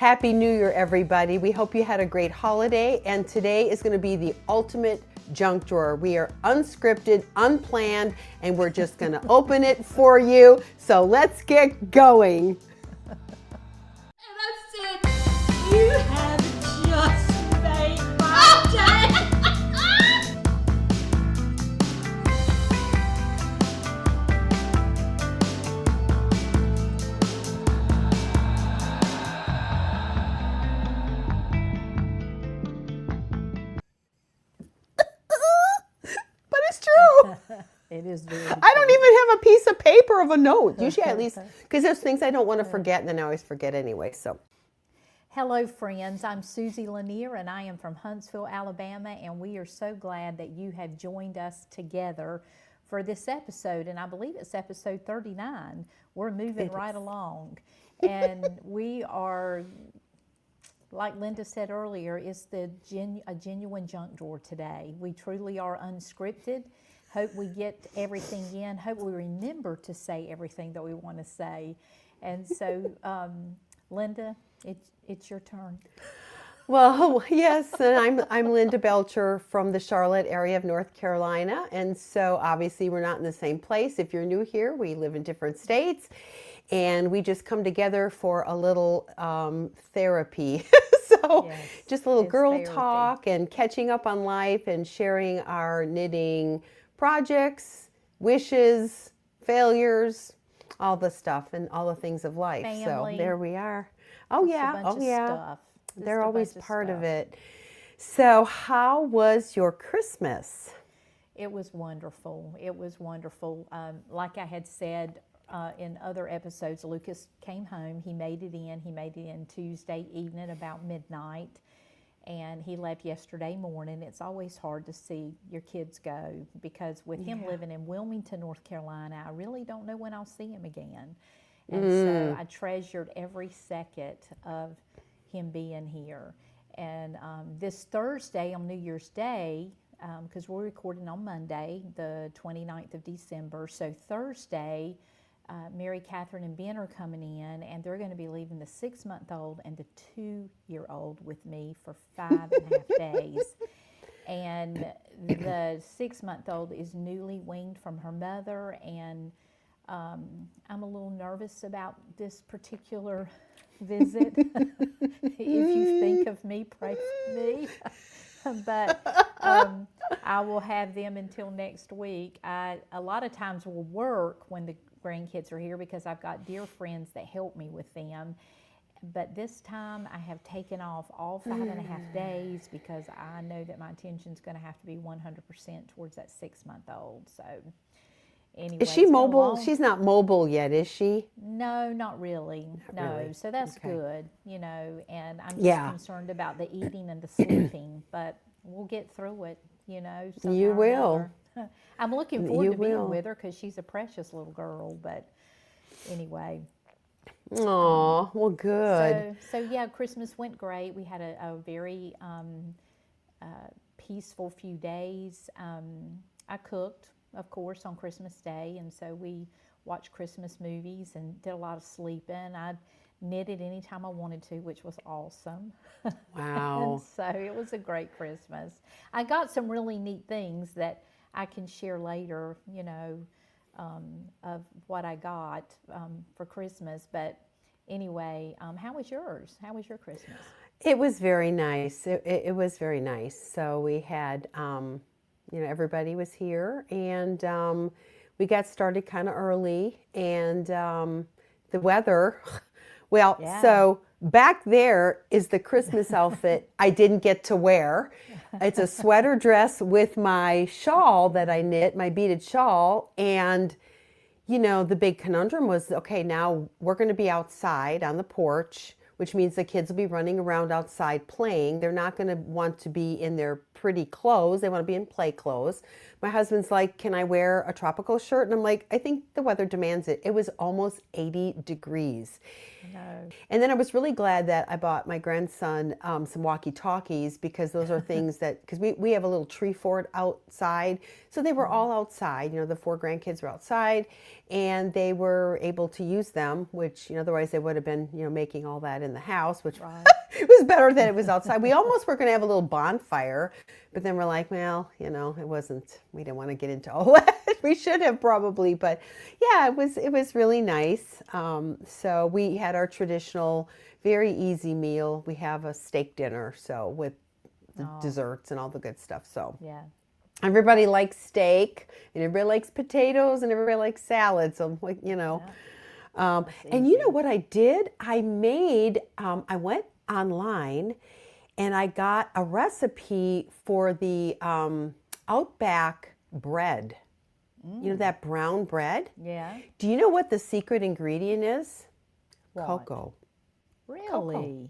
Happy New Year, everybody. We hope you had a great holiday, and today is going to be the ultimate junk drawer. We are unscripted, unplanned, and we're just going to open it for you. So let's get going. And I said, you have just made my day. But it's true. It is very I don't even have a piece of paper of a note. Usually at least, because there's things I don't want to forget, and then I always forget anyway. So, Hello, friends. I'm Susie Lanier, and I am from Huntsville, Alabama, and we are so glad that you have joined us together for this episode, and I believe it's episode 39. We're moving right along, and we are, like Linda said earlier, it's a genuine junk drawer today. We truly are unscripted. Hope we get everything in. Hope we remember to say everything that we want to say. And so, Linda, it's your turn. well, yes, and I'm Linda Belcher from the Charlotte area of North Carolina, and so obviously we're not in the same place. If you're new here, we live in different states, and we just come together for a little therapy. So Yes, just a little it's girl therapy. talk and catching up on life and sharing our knitting projects, wishes, failures, all the stuff and all the things of life. Family. So there we are. Oh Just a yeah, bunch oh of yeah. stuff. Just They're a always bunch of part of stuff. it. So how was your Christmas? It was wonderful. It was wonderful. Like I had said in other episodes, Lucas came home. He made it in. He made it in Tuesday evening about midnight, and he left yesterday morning. It's always hard to see your kids go because with him living in Wilmington, North Carolina, I really don't know when I'll see him again. And so I treasured every second of him being here. And this Thursday on New Year's Day, because we're recording on Monday, the 29th of December. So Thursday, Mary, Catherine, and Ben are coming in, and they're going to be leaving the 6-month-old and the 2-year-old with me for 5.5 days. And the 6-month-old is newly weaned from her mother, and I'm a little nervous about this particular visit. If you think of me, pray for me. But I will have them until next week. A lot of times will work when the grandkids are here because I've got dear friends that help me with them. But this time I have taken off all 5.5 days because I know that my attention is going to have to be 100% towards that 6-month-old. So anyway, Is she it's been a mobile? long- She's not mobile yet, is she? No, not really. No, really. so that's Okay. good, and I'm just Yeah. concerned about the eating and the sleeping, but we'll get through it, somehow You or will. another. I'm looking forward You to being will. with her because she's a precious little girl, but anyway. Aw, well, good. So yeah, Christmas went great. We had a very peaceful few days. I cooked, of course, on Christmas Day, and so we watched Christmas movies and did a lot of sleeping. I knitted anytime I wanted to, which was awesome. Wow. And so it was a great Christmas. I got some really neat things that I can share later, of what I got for Christmas. But anyway, how was yours? How was your Christmas? It was very nice. It was very nice. So we had, everybody was here, and we got started kind of early, and the weather, well, Yeah. so back there is the Christmas outfit I didn't get to wear. It's a sweater dress with my shawl that I knit, my beaded shawl, and the big conundrum was, okay, now we're going to be outside on the porch, which means the kids will be running around outside playing. They're not going to want to be in their pretty clothes. They want to be in play clothes. My husband's like, can I wear a tropical shirt? And I'm like, I think the weather demands it. It was almost 80 degrees. No. And then I was really glad that I bought my grandson some walkie-talkies, because those are things that, because we have a little tree fort outside. So they were all outside, the 4 grandkids were outside, and they were able to use them, which, otherwise they would have been, making all that in the house, which Right. it was better that it was outside. We almost were going to have a little bonfire, but then we're like, well, it wasn't, we didn't want to get into all that. We should have probably, but yeah, it was really nice. So we had our traditional, very easy meal. We have a steak dinner, so with the desserts and all the good stuff. So Yeah. everybody likes steak, and everybody likes potatoes, and everybody likes salad. So and you know what I did? I made, I went online and I got a recipe for the Outback bread. That brown bread? Yeah. Do you know what the secret ingredient is? What? Cocoa. Really?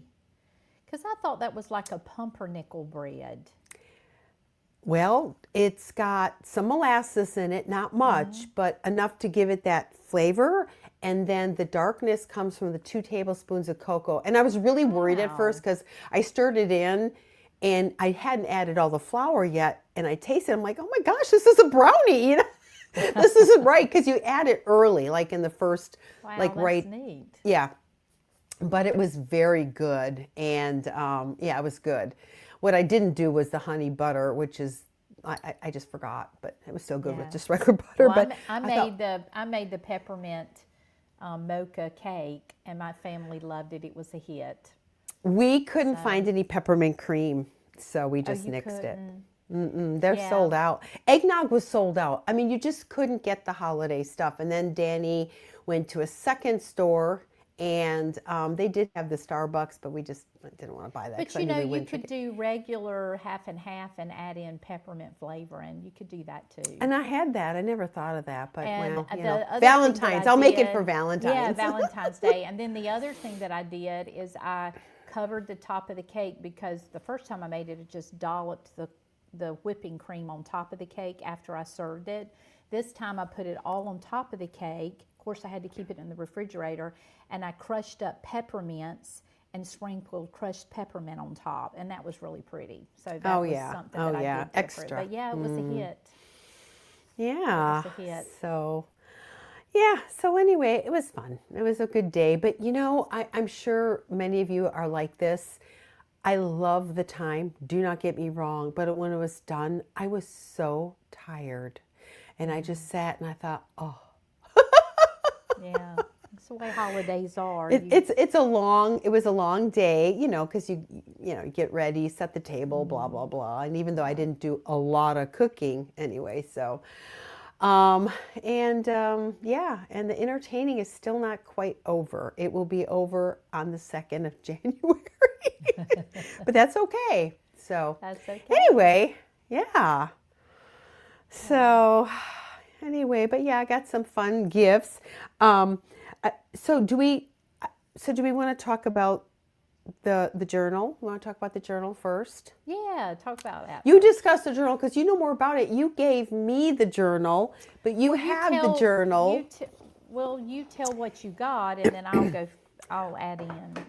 Because I thought that was like a pumpernickel bread. Well, it's got some molasses in it, not much, but enough to give it that flavor. And then the darkness comes from the 2 tablespoons of cocoa. And I was really worried at first, because I stirred it in and I hadn't added all the flour yet. And I tasted it. I'm like, oh my gosh, this is a brownie. This isn't right, because you add it early, like in the first, Wow, like that's right. neat. Yeah. But it was very good. And yeah, it was good. What I didn't do was the honey butter, which is, I just forgot, but it was still good with just regular butter. Well, but I made the peppermint mocha cake, and my family loved it. It was a hit. We couldn't find any peppermint cream, so we just you nixed it. couldn't? They're sold out. Eggnog was sold out. I mean, you just couldn't get the holiday stuff. And then Danny went to a second store, and they did have the Starbucks, but we just didn't want to buy that. But you could do regular half and half and add in peppermint flavor, and you could do that too. And I had that. I never thought of that, but And well, the other thing Valentine's. that I I'll make it did- for Valentine's. Yeah, Valentine's Day. And then the other thing that I did is I covered the top of the cake, because the first time I made it, it just dolloped the whipping cream on top of the cake after I served it. This time I put it all on top of the cake. Of course, I had to keep it in the refrigerator, and I crushed up peppermints and sprinkled crushed peppermint on top, and that was really pretty. So that was something that I did different. Extra. But yeah, it was a hit. Yeah. It was a hit. So, yeah. So anyway, it was fun. It was a good day. But I'm sure many of you are like this. I love the time. Do not get me wrong. But when it was done, I was so tired. And I just sat and I thought, oh. Yeah. That's the way holidays are. It was a long day, because you get ready, set the table, blah, blah, blah. And even though I didn't do a lot of cooking anyway, so, yeah, and the entertaining is still not quite over. It will be over on the 2nd of January, but that's okay. So That's okay. anyway, yeah. So anyway, but yeah, I got some fun gifts. So do we want to talk about the journal? We want to talk about the journal first? Yeah, talk about that. You discussed the journal because you know more about it. You gave me the journal, but you have the journal. You tell what you got, and then I'll add in.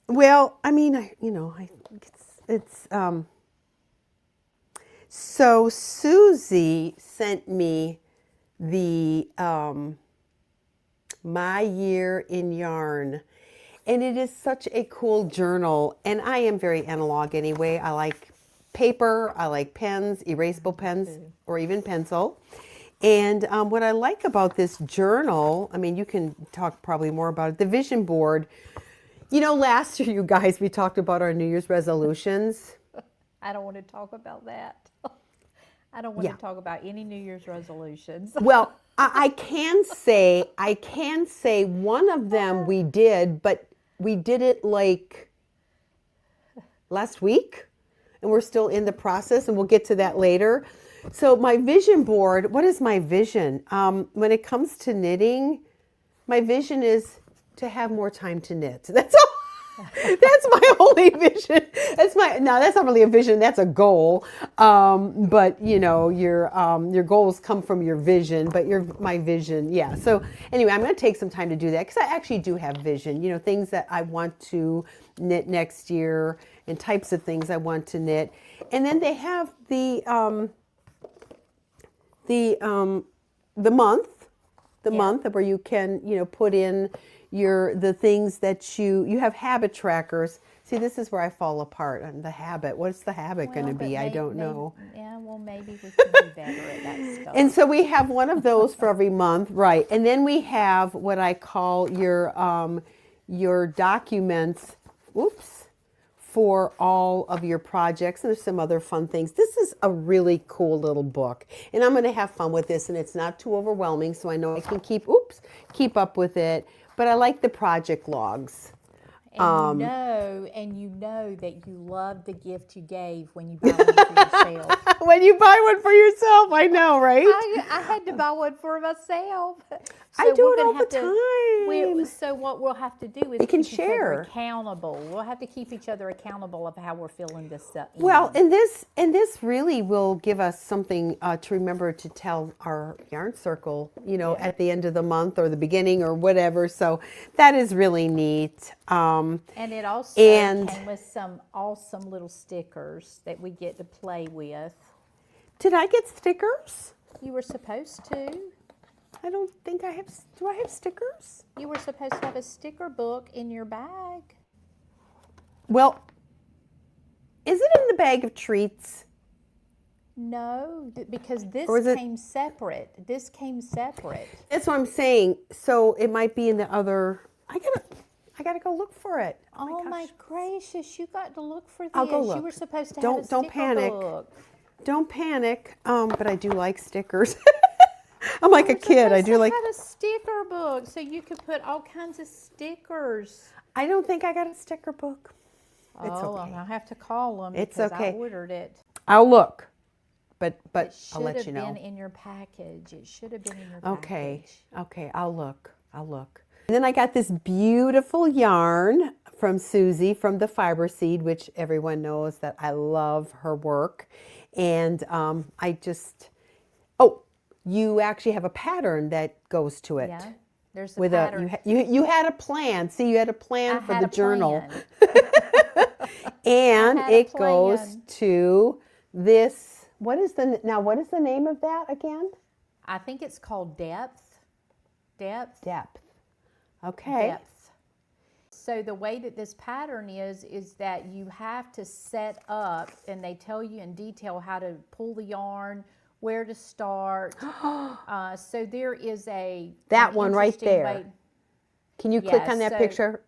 Well, I mean, so Susie sent me the My Year in Yarn, and it is such a cool journal. And I am very analog anyway. I like paper, I like pens, erasable pens, or even pencil. And what I like about this journal, I mean, you can talk probably more about it, the vision board. Last year, you guys, we talked about our New Year's resolutions. I don't want to talk about that. I don't want to talk about any New Year's resolutions. Well, I can say one of them we did, but we did it like last week, and we're still in the process, and we'll get to that later. So my vision board, what is my vision? When it comes to knitting, my vision is to have more time to knit. That's all. That's my only vision. That's not really a vision. That's a goal. But your goals come from your vision. But my vision, yeah. So anyway, I'm going to take some time to do that because I actually do have vision. Things that I want to knit next year and types of things I want to knit. And then they have the month where you can put in the things that you have habit trackers. See, this is where I fall apart on the habit. What's the habit going to be? I don't know. Yeah, well, maybe we can do better at that stuff. And so we have one of those for every month, right? And then we have what I call your documents. Oops. For all of your projects, and there's some other fun things. This is a really cool little book, and I'm going to have fun with this, and it's not too overwhelming, so I know I can keep up with it. But I like the project logs. And you know that you love the gift you gave when you buy one for yourself. When you buy one for yourself, I know, right? I had to buy one for myself. So I do it all the time. So what we'll have to do is we can keep each other share. accountable. We'll have to keep each other accountable of how we're feeling this stuff. Well, and this really will give us something to remember to tell our yarn circle, at the end of the month or the beginning or whatever. So that is really neat. And it also came with some awesome little stickers that we get to play with. Did I get stickers? You were supposed to. I don't think I have. Do I have stickers? You were supposed to have a sticker book in your bag. Well, is it in the bag of treats? No, because this came separate. This came separate. That's what I'm saying. So it might be in the other. I gotta go look for it. Oh my gracious! You got to look for this. I'll go look. You were supposed to have a sticker Don't panic. book. Don't panic. But I do like stickers. I'm like a kid. I do like. Have a sticker book so you could put all kinds of stickers. I don't think I got a sticker book. It's okay. I'll have to call them. It's because okay. I ordered it. I'll look, but It I'll let you should know. have been in your package. It should have been in your package. Okay. I'll look. And then I got this beautiful yarn from Susie from the Fiber Seed, which everyone knows that I love her work, and you actually have a pattern that goes to it. Yeah, there's a pattern. You had a plan. See, you had a plan for the journal. And it goes to this. What is the name of that again? I think it's called Depth. Depth. Okay. Depth. So the way that this pattern is that you have to set up, and they tell you in detail how to pull the yarn, where to start. So there is that one right there. Can you click on that picture?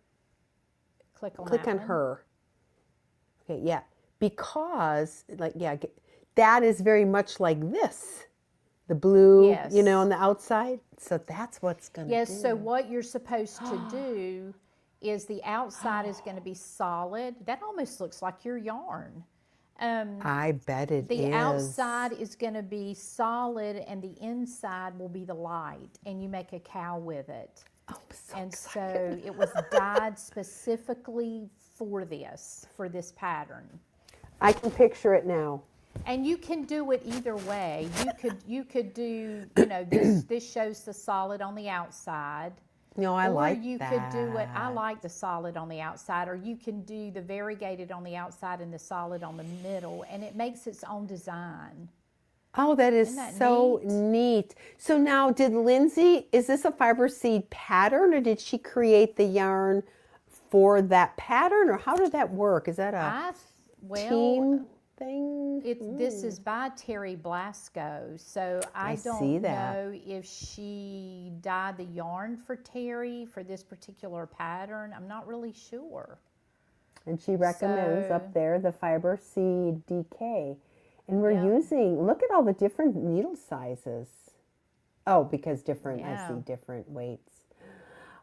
Click on Click on her. Okay, yeah. Because that is very much like this. The blue, on the outside. So that's what's going to do. Yes, so what you're supposed to do is the outside is going to be solid. That almost looks like your yarn. I bet it is. The outside is going to be solid and the inside will be the light, and you make a cow with it. Oh, so and excited. So it was dyed specifically for this pattern. I can picture it now. And you can do it either way. You could do, this shows the solid on the outside. No, I like that. Or you could do it, I like the solid on the outside, or you can do the variegated on the outside and the solid on the middle, and it makes its own design. Oh, that is so neat. So now, is this a Fiber Seed pattern, or did she create the yarn for that pattern, or how did that work? Is that a team thing? This is by Terry Blasco, so I don't know if she dyed the yarn for Terry for this particular pattern. I'm not really sure. And she recommends up there the Fiber Seed DK. And we're using, look at all the different needle sizes. Oh, because I see different weights.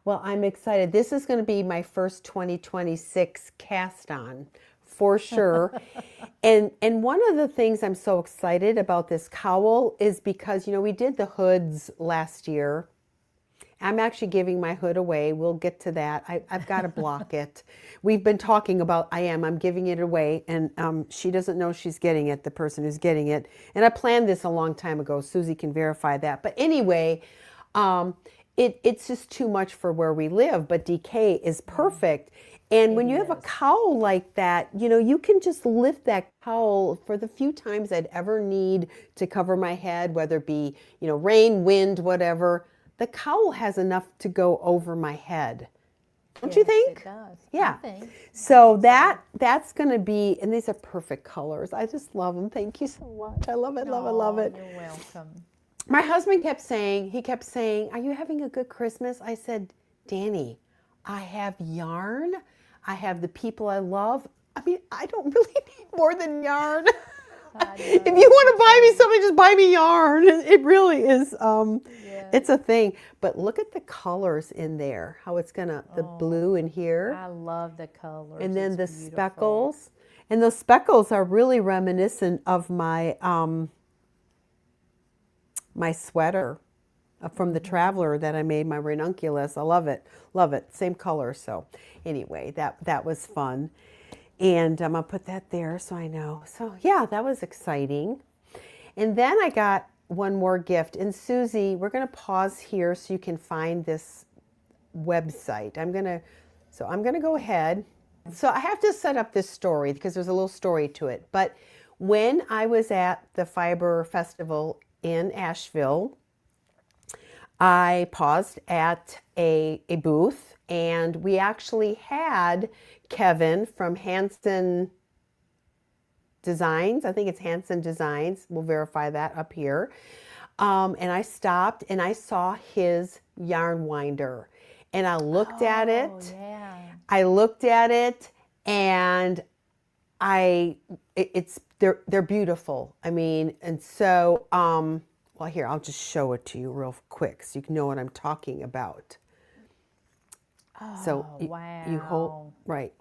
Well, I'm excited. This is going to be my first 2026 cast on for sure. And one of the things I'm so excited about this cowl is because, we did the hoods last year. I'm actually giving my hood away. We'll get to that. I've got to block it. We've been talking about, I'm giving it away. And she doesn't know she's getting it, the person who's getting it. And I planned this a long time ago. Susie can verify that. But anyway, it's just too much for where we live. But DK is perfect. And when you have a cowl like that, you can just lift that cowl for the few times I'd ever need to cover my head, whether it be, rain, wind, whatever. The cowl has enough to go over my head. Don't you think? It does. Yeah. I think. So that's going to be, and these are perfect colors. I just love them. Thank you so much. I love it, love it, love it. You're welcome. My husband kept saying, are you having a good Christmas? I said, Danny, I have yarn. I have the people I love. I mean, I don't really need more than yarn. If you want to buy me something, just buy me yarn. It really is. It's a thing. But look at the colors in there. How it's the blue in here. I love the colors. And then the speckles. And those speckles are really reminiscent of my my sweater from the Traveler that I made, my ranunculus. I love it. Love it. Same color. So anyway, that was fun. And I'm going to put that there so I know. So yeah, that was exciting. And then I got one more gift. And Susie, we're going to pause here so you can find this website. I'm going to go ahead. So I have to set up this story because there's a little story to it. But when I was at the Fiber Festival in Asheville, I paused at a booth, and we actually had Kevin from Hanson Designs. I think it's Hanson Designs. We'll verify that up here. And I stopped and I saw his yarn winder, and I looked at it. Yeah. I looked at it, and they're beautiful. I mean, and so well, here, I'll just show it to you real quick so you can know what I'm talking about. Oh, so wow. You hold, right,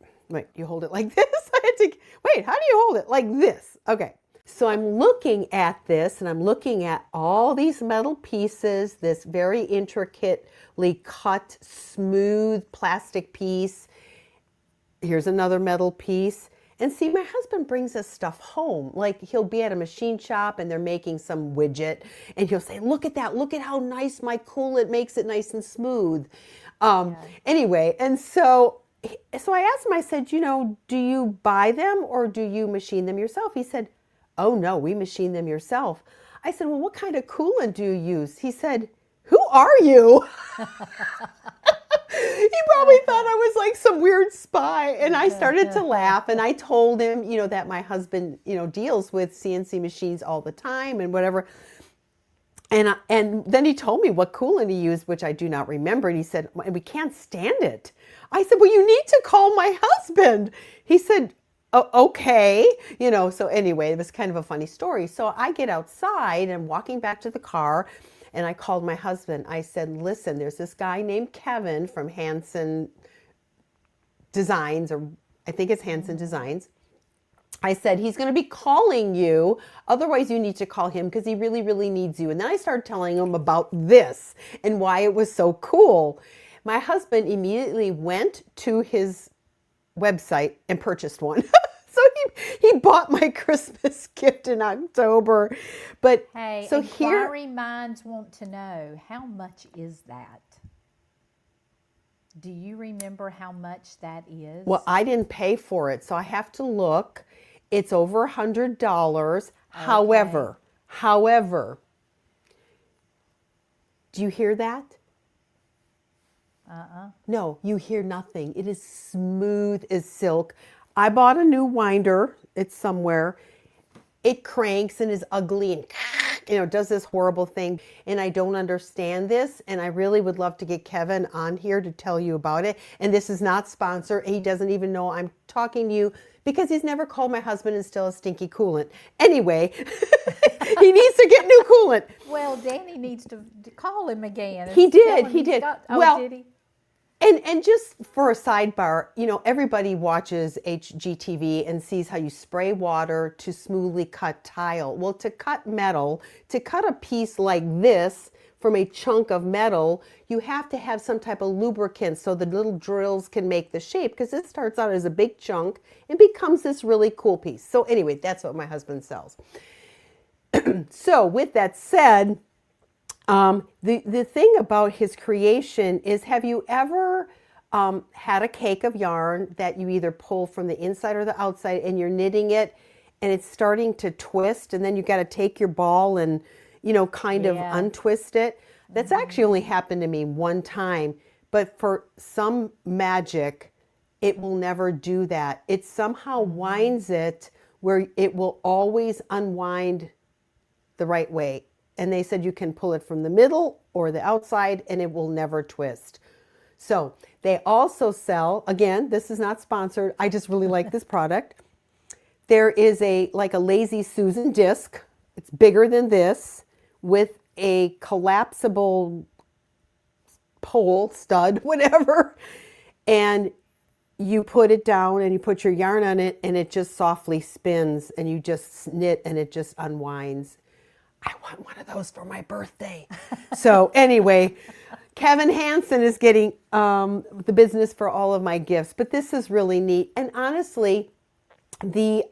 you hold it like this. I had to, wait, how do you hold it? Like this. Okay. So I'm looking at this, and I'm looking at all these metal pieces, this very intricately cut, smooth plastic piece. Here's another metal piece. And see, my husband brings us stuff home. Like, he'll be at a machine shop and they're making some widget, and he'll say, look at that. Look at how nice my coolant makes it nice and smooth. Anyway, and so I asked him, I said, do you buy them or do you machine them yourself? He said, oh no, we machine them yourself. I said, well, what kind of coolant do you use? He said, who are you? He probably thought I was like some weird spy. And I started to laugh, and I told him, that my husband, deals with CNC machines all the time and whatever. And then he told me what coolant he used, which I do not remember. And he said, we can't stand it. I said, well, you need to call my husband. He said, oh, okay. So anyway, it was kind of a funny story. So I get outside and walking back to the car, and I called my husband. I said, listen, there's this guy named Kevin from Hanson Designs, or I think it's Hanson Designs. I said, he's going to be calling you. Otherwise, you need to call him because he really, really needs you. And then I started telling him about this and why it was so cool. My husband immediately went to his website and purchased one. So he bought my Christmas gift in October. But hey, so inquiry minds want to know, how much is that? Do you remember how much that is? Well, I didn't pay for it, so I have to look. It's over $100. Okay. However, do you hear that? No, you hear nothing. It is smooth as silk. I bought a new winder. It's somewhere. It cranks and is ugly and does this horrible thing. And I don't understand this. And I really would love to get Kevin on here to tell you about it. And this is not sponsored. He doesn't even know I'm talking to you because he's never called my husband and still a stinky coolant. Anyway, he needs to get new coolant. Well, Danny needs to call him again. He did. Did he? And just for a sidebar, everybody watches HGTV and sees how you spray water to smoothly cut tile. Well, to cut metal, to cut a piece like this from a chunk of metal, you have to have some type of lubricant so the little drills can make the shape, because it starts out as a big chunk and becomes this really cool piece. So anyway, that's what my husband sells. So with that said, the thing about his creation is, have you ever had a cake of yarn that you either pull from the inside or the outside, and you're knitting it and it's starting to twist, and then you got to take your ball and, you know, kind of untwist it? That's actually only happened to me one time, but for some magic, it will never do that. It somehow winds it where it will always unwind the right way. And they said you can pull it from the middle or the outside and it will never twist. So they also sell, again, this is not sponsored, I just really like this product. There is like a Lazy Susan disc. It's bigger than this, with a collapsible pole, stud, whatever. And you put it down and you put your yarn on it and it just softly spins, and you just knit and it just unwinds. I want one of those for my birthday. So anyway, Kevin Hansen is getting the business for all of my gifts, but this is really neat. And honestly, the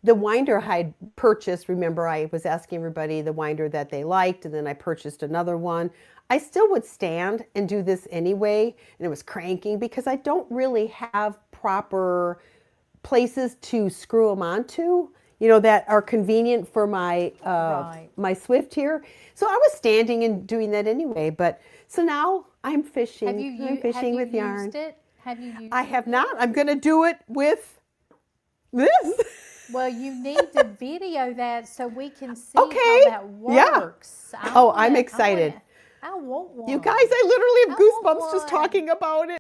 winder I had purchased, remember I was asking everybody the winder that they liked, and then I purchased another one. I still would stand and do this anyway, and it was cranking because I don't really have proper places to screw them onto, you know, that are convenient for my my Swift here. So I was standing and doing that anyway. But so now I'm fishing. I'm fishing with yarn. Used it? Have you used I have not. I'm going to do it with this. Well, you need to video that so we can see Okay. how that works. Yeah. I'm excited. I want one. You guys, I literally have want goosebumps just one. talking about it.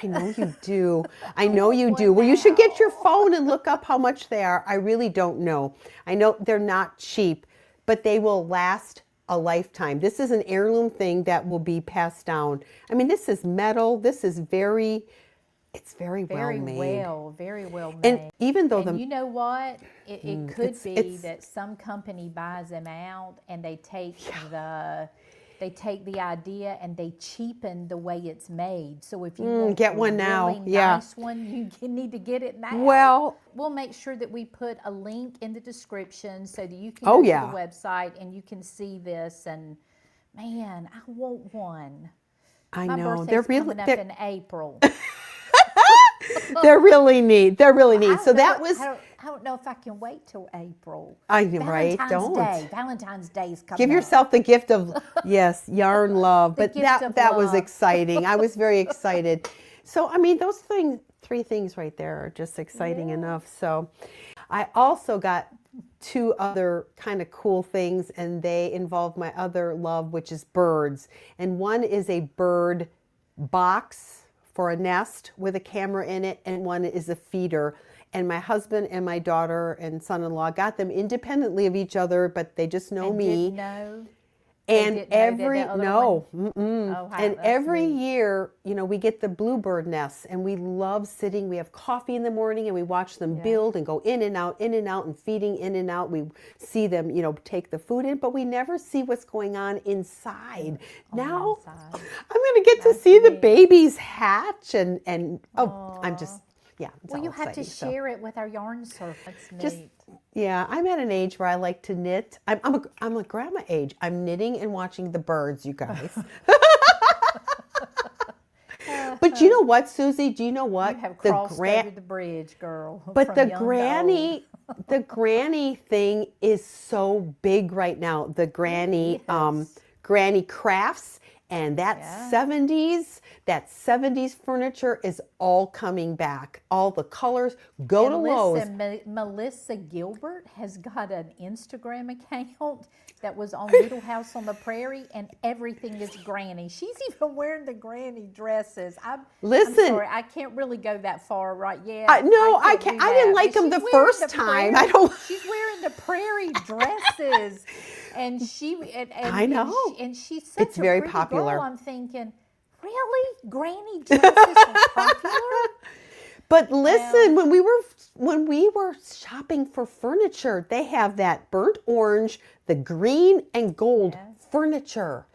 I know you do. I know you do. Well, you should get your phone and look up how much they are. I really don't know. I know they're not cheap, but they will last a lifetime. This is an heirloom thing that will be passed down. I mean, this is metal. This is it's very well made. Very well made. And even though you know what? It could be it's- that some company buys them out and they take the idea and they cheapen the way it's made. So if you want get a one now, really yeah. nice one, you need to get it now. Well, we'll make sure that we put a link in the description so that you can Oh, go yeah. to the website and you can see this. And man, I want one. I My know. birthday's coming up in April. They're really neat. They're really neat. So that was, I don't know if I can wait till April. I know, right? Don't. Valentine's Day is coming. Give up. yourself the gift of, yes, yarn love. But gift of that was love. exciting. I was very excited. So, I mean, those three things right there are just exciting enough. So I also got two other kind of cool things, and they involve my other love, which is birds. And one is a bird box for a nest with a camera in it, and one is a feeder. And my husband and my daughter and son-in-law got them independently of each other, but they just know me. Didn't know. And didn't know that the other Oh, wow, and that's every neat. year, you know, we get the bluebird nests, and we love sitting. We have coffee in the morning, and we watch them build and go in and out, and feeding in and out. We see them, you know, take the food in, but we never see what's going on inside. Now, inside. I'm going to get to see the babies hatch, and I'm just. Yeah, it's Well, all you have to exciting, so. share it with our yarn surf. That's Just neat. yeah, I'm at an age where I like to knit. I'm a grandma age. I'm knitting and watching the birds, you guys. But you know what, Susie? Do you know what? You have crossed over the bridge, girl. But from the young to granny, the granny thing is so big right now. The granny, Yes. granny crafts, and that 70s furniture is all coming back. All the colors. Go to Lowe's. Listen, Melissa Gilbert has got an Instagram account that was on Little House on the Prairie, and everything is granny. She's even wearing the granny dresses. I'm sorry, I can't really go that far right yet. No, I can't. do I didn't that. like But them the she's wearing first time. I don't. She's wearing the prairie dresses. And I know. and she's such It's a very pretty popular. girl. I'm thinking, really, Granny dresses are popular? But listen, when we were shopping for furniture, they have that burnt orange, the green and gold Yes. furniture.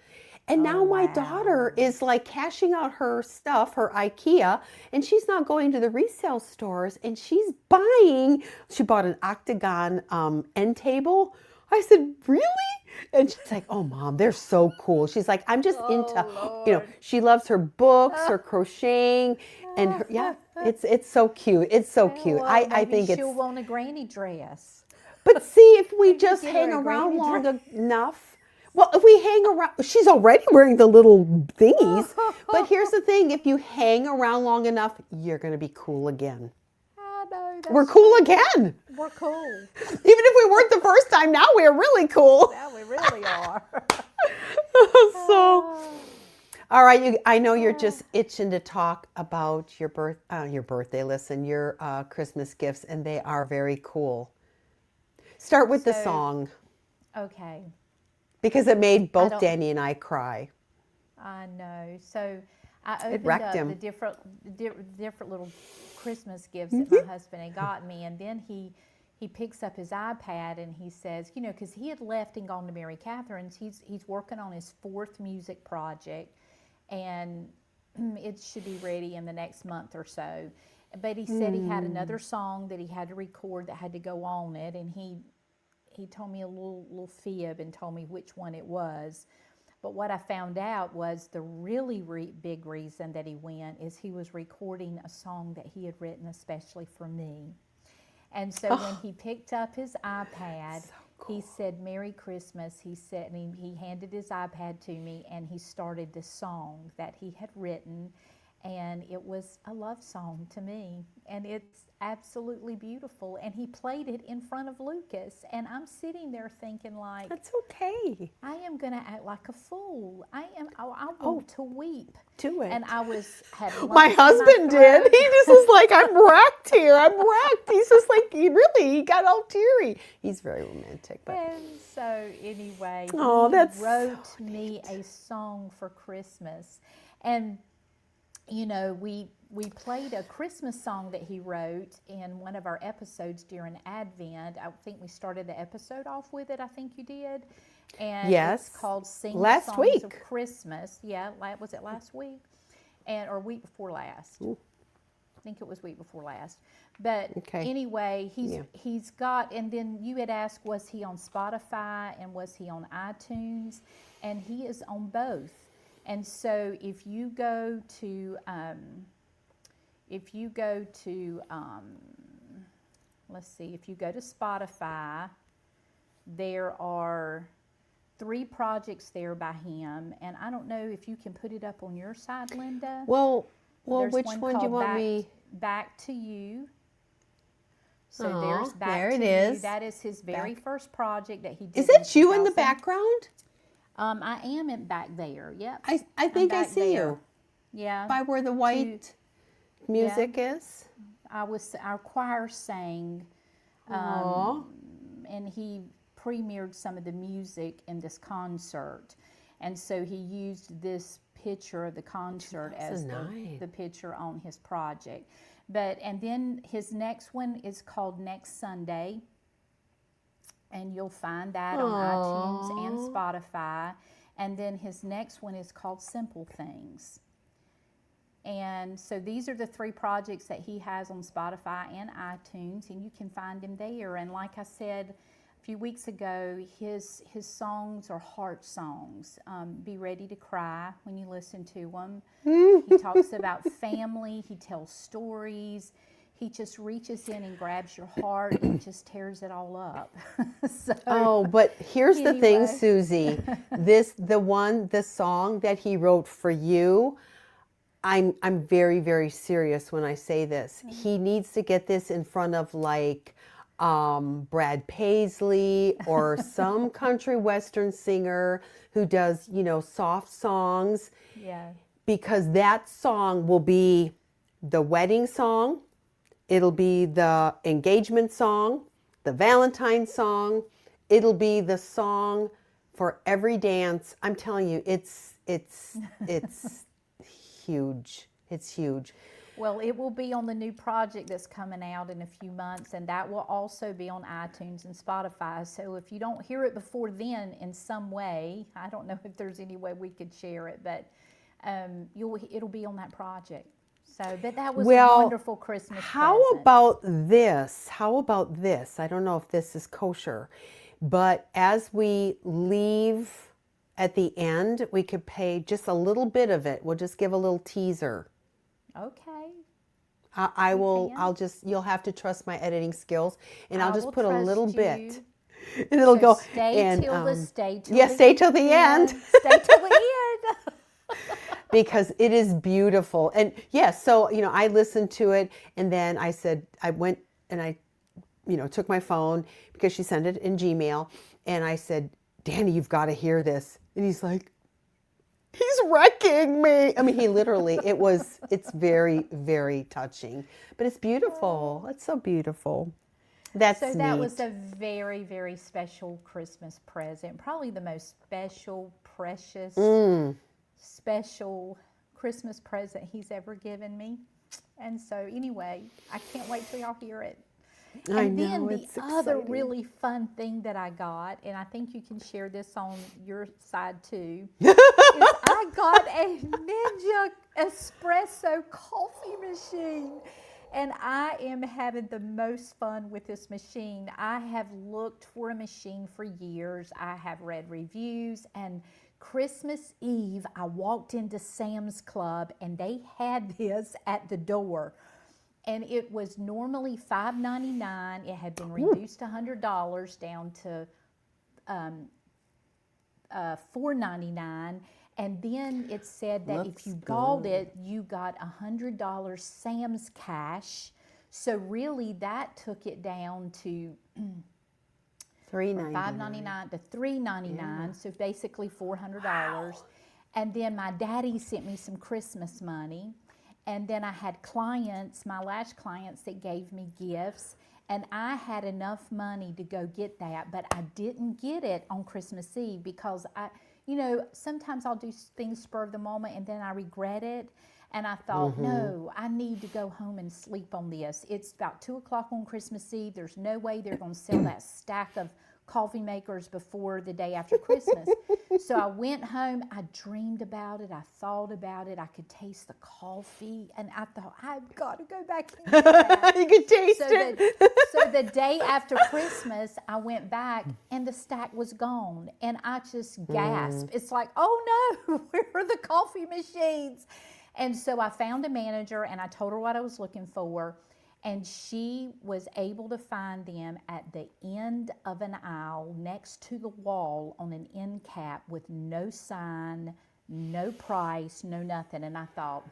And now my daughter wow. is like cashing out her stuff, her IKEA, and she's not going to the resale stores and she's buying. She bought an octagon end table. I said, really? And she's like, oh, Mom, they're so cool. She's like, I'm just into, Lord. she loves her books, her crocheting, and her, yeah, it's so cute. It's so cute. Well, I maybe think she'll it's, want a granny dress. but see, if we Maybe just get her hang a around granny long enough, well, if we hang around, she's already wearing the little thingies. But here's the thing, if you hang around long enough, you're going to be cool again. I know. We're cool again. We're cool. Even if we weren't the first time, now we're really cool. Now we really are. So, all right, I know you're just itching to talk about your birthday. Listen, your Christmas gifts, and they are very cool. Start with the So- song Okay. because it made both don't- Danny and I cry. I know. So I opened wrecked up him. the different little Christmas gifts that my husband had got me, and then he picks up his iPad and he says, because he had left and gone to Mary Catherine's. He's working on his 4th music project, and it should be ready in the next month or so. But he said he had another song that he had to record that had to go on it, and he told me a little fib and told me which one it was. But what I found out was the really big reason that he went is he was recording a song that he had written especially for me. And so when he picked up his iPad, he said, "Merry Christmas." He said, and he handed his iPad to me, and he started this song that he had written. And it was a love song to me, and it's absolutely beautiful. And he played it in front of Lucas, and I'm sitting there thinking, like, That's okay. I am going to act like a fool. I want to weep. Do it. And I had My lumps in husband throat. did. He just was like, I'm wrecked here. I'm wrecked. He's just like, he got all teary. He's very romantic. But And so anyway, Oh, he that's wrote so me a song for Christmas. And we played a Christmas song that he wrote in one of our episodes during Advent. I think we started the episode off with it. I think you did. And Yes. it's called Sing Last Songs week. of Christmas. Yeah, was it last week? Or week before last? Ooh. I think it was week before last. But Okay. anyway, he's got, and then you had asked, was he on Spotify and was he on iTunes? And he is on both. And so if you go to let's see, if you go to Spotify, there are 3 projects there by him, and I don't know if you can put it up on your side, Linda. well, There's which one one do you called want me? Back to You. So Aw, there's Back there to it You. is. That is his very first project that he did. Is it you in the 2000. background? I am back there. Yep. I think I back see there. you. Yeah. By where the white music is. Our choir sang, Aw. and he premiered some of the music in this concert, and so he used this picture of the concert as nice. the picture on his project. And then his next one is called Next Sunday, and you'll find that on iTunes and Spotify. And then his next one is called Simple Things. And so these are the 3 projects that he has on Spotify and iTunes, and you can find him there. And like I said a few weeks ago, his songs are heart songs. Be ready to cry when you listen to them. He talks about family. He tells stories. He just reaches in and grabs your heart and just tears it all up. But here's the thing, Anyway. Susie. The song that he wrote for you, I'm very, very serious when I say this. He needs to get this in front of like Brad Paisley or some country western singer who does, soft songs. Yeah. Because that song will be the wedding song, it'll be the engagement song, the Valentine song, it'll be the song for every dance. I'm telling you, it's huge. It's huge. Well, it will be on the new project that's coming out in a few months, and that will also be on iTunes and Spotify. So if you don't hear it before then in some way, I don't know if there's any way we could share it, but it'll be on that project. So, but that was a wonderful Christmas how present. about this? How about this? I don't know if this is kosher, but as we leave at the end, we could pay just a little bit of it. We'll just give a little teaser. Okay. You'll have to trust my editing skills, and I'll just will put a little trust bit. you. And it'll go. Stay till the stay till the end. end. Stay till the end. Because it is beautiful. And yes, so, I listened to it, and then I went and I, took my phone because she sent it in Gmail, and I said, Danny, you've got to hear this. And he's like, he's wrecking me. I mean, he literally, it's very, very touching, but it's beautiful. It's so beautiful. That's so that neat. was a very, very special Christmas present. Probably the most special, precious, special Christmas present he's ever given me. And so anyway, I can't wait till y'all hear it. And then the other really fun thing that I got, and I think you can share this on your side too, is I got a Ninja espresso coffee machine. And I am having the most fun with this machine. I have looked for a machine for years. I have read reviews, and Christmas Eve, I walked into Sam's Club and they had this at the door. And it was normally $5.99. It had been reduced $100 down to $4.99. And then it said that if you bought it, you got $100 Sam's cash. So really, that took it down to $5.99 to $3.99. So basically $400. Wow. And then my daddy sent me some Christmas money. And then I had clients, my lash clients, that gave me gifts. And I had enough money to go get that, but I didn't get it on Christmas Eve because sometimes I'll do things spur of the moment and then I regret it. And I thought, no, I need to go home and sleep on this. It's about 2 o'clock on Christmas Eve. There's no way they're going to sell that stack of coffee makers before the day after Christmas. So I went home, I dreamed about it, I thought about it, I could taste the coffee, and I thought, I've got to go back and get that. You could taste it. So the day after Christmas, I went back, and the stack was gone, and I just gasped. It's like, oh no, where are the coffee machines? And so I found a manager, and I told her what I was looking for, and she was able to find them at the end of an aisle next to the wall on an end cap with no sign, no price, no nothing. And I thought,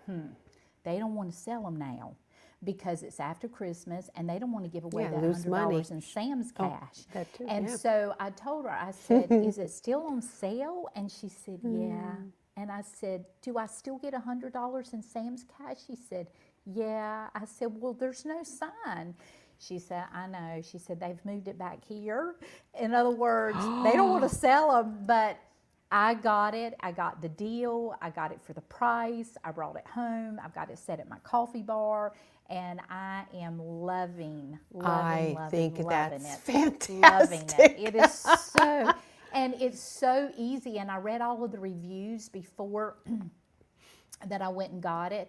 they don't want to sell them now because it's after Christmas and they don't want to give away that $100 in Sam's cash. That too, and so I told her, I said, is it still on sale? And she said, yeah. And I said, do I still get $100 in Sam's cash? She said, yeah. I said, well, there's no sign. She said, I know. She said, they've moved it back here. In other words, they don't want to sell them, but I got it. I got the deal. I got it for the price. I brought it home. I've got it set at my coffee bar, and I am loving think that's it. fantastic. Loving it. It is so, and it's so easy. And I read all of the reviews before that I went and got it.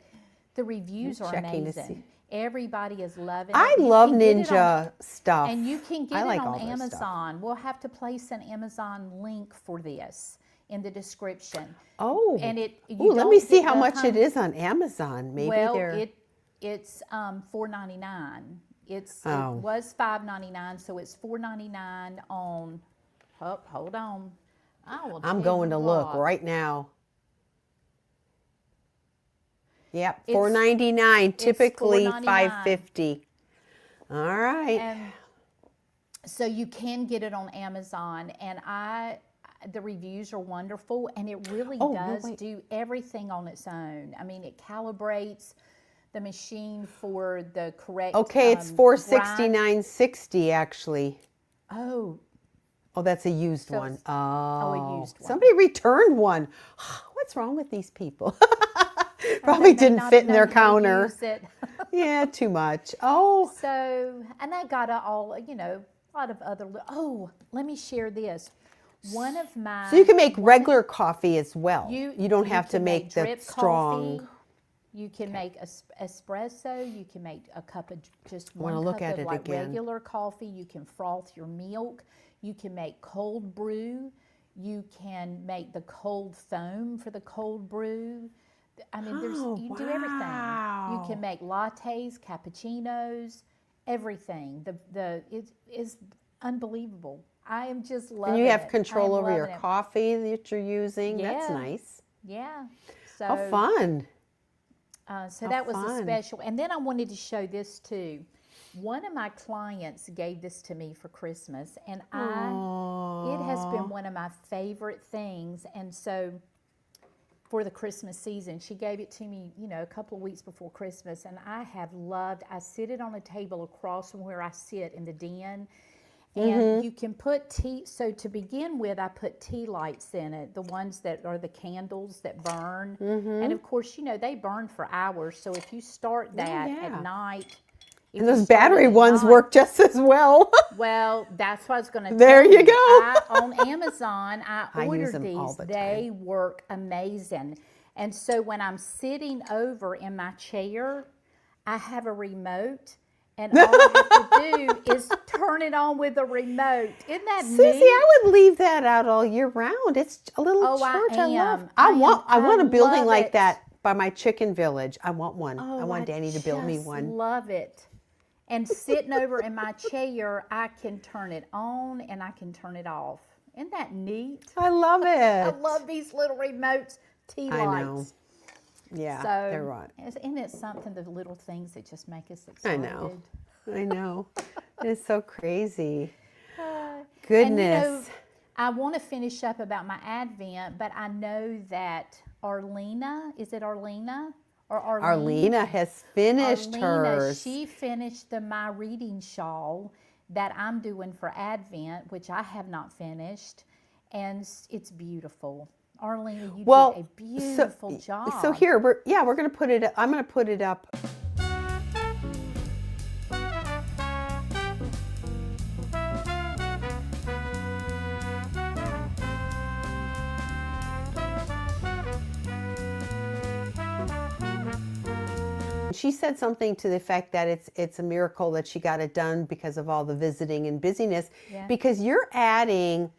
The reviews are amazing. Everybody is loving it. I love Ninja stuff. And you can get like it on all their stuff. Amazon. We'll have to place an Amazon link for this in the description. Oh. And let me see how much it is on Amazon. Maybe it's $4.99. It was $5.99, so it's $4.99 on. Oh, hold on. I'm going to look right now. Yep, $4.99. Typically $5.50. All right. And so you can get it on Amazon, and the reviews are wonderful, and it really does do everything on its own. I mean, it calibrates the machine for the correct. Okay, it's $469.60 actually. Oh, Oh, that's a used So one. it's- Oh, a used one. Somebody returned one. What's wrong with these people? They Probably may didn't not fit have in their known how to counter. use it. Yeah, too much. Oh, So, and I got all, you know, a lot of other, oh, let me share this. One of my. so you can make regular coffee as well. You don't have to can make the drip strong. coffee. You can make espresso. You can make a cup of just wanna one look cup at of it like again. regular coffee. You can froth your milk. You can make cold brew. You can make the cold foam for the cold brew. I mean, Oh, you can do everything. You wow. can make lattes, cappuccinos, everything. It is unbelievable. I am just loving it. And you have I am control over your loving it. coffee that you're using. That's Yeah. nice. Yeah. How So, fun. so How that was a fun. special. And then I wanted to show this too. One of my clients gave this to me for Christmas, and it has been one of my favorite things. And so for the Christmas season, she gave it to me, you know, a couple of weeks before Christmas, and I have loved. I sit it on a table across from where I sit in the den. And you can put tea. So to begin with, I put tea lights in it, the ones that are the candles that burn. And of course, you know, they burn for hours. So if you start that yeah. at night, if And you those start it battery at ones night- work just as well. Well, that's what I was going to tell There you you. go. On Amazon, I I use ordered them these. all the They work amazing. And so when I'm sitting over in my chair, I have a remote. And all I have to do is turn it on with a remote. Isn't that Susie, neat? I would leave that out all year round. It's a little Oh, I church. I love. am. I I want a building love like it. that by my chicken village. I want one. Oh, I want Danny to build me just one. Love it. And sitting over in my chair, I can turn it on and I can turn it off. Isn't that neat? I love it. I love these little remotes, tea I lights. know. Yeah, So, they're right. Isn't it something, the little things that just make us I excited? know. I know. It's so crazy. And, Goodness. you know, I want to finish up about my Advent, but I know that Arlena, is it Arlena? Or Arlene? Arlena has finished Arlena, hers. she finished my reading shawl that I'm doing for Advent, which I have not finished, and it's beautiful. Arlena, you did a beautiful job. So here, we're going to put it. I'm going to put it up. She said something to the effect that it's a miracle that she got it done because of all the visiting and busyness. Yeah. Because you're adding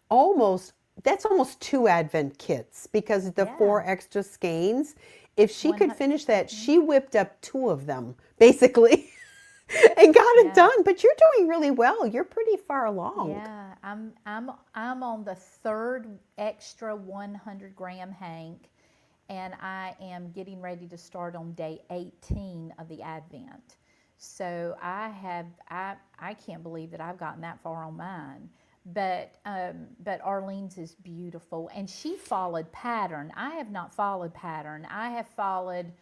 almost 2 Advent kits because of the 4 extra skeins. If she could finish that, she whipped up 2 of them basically and got it done. But you're doing really well. You're pretty far along. Yeah, I'm on the 3rd extra 100-gram hank. And I am getting ready to start on day 18 of the Advent. So I can't believe that I've gotten that far on mine. But Arlene's is beautiful. And she followed pattern. I have not followed pattern. I have followed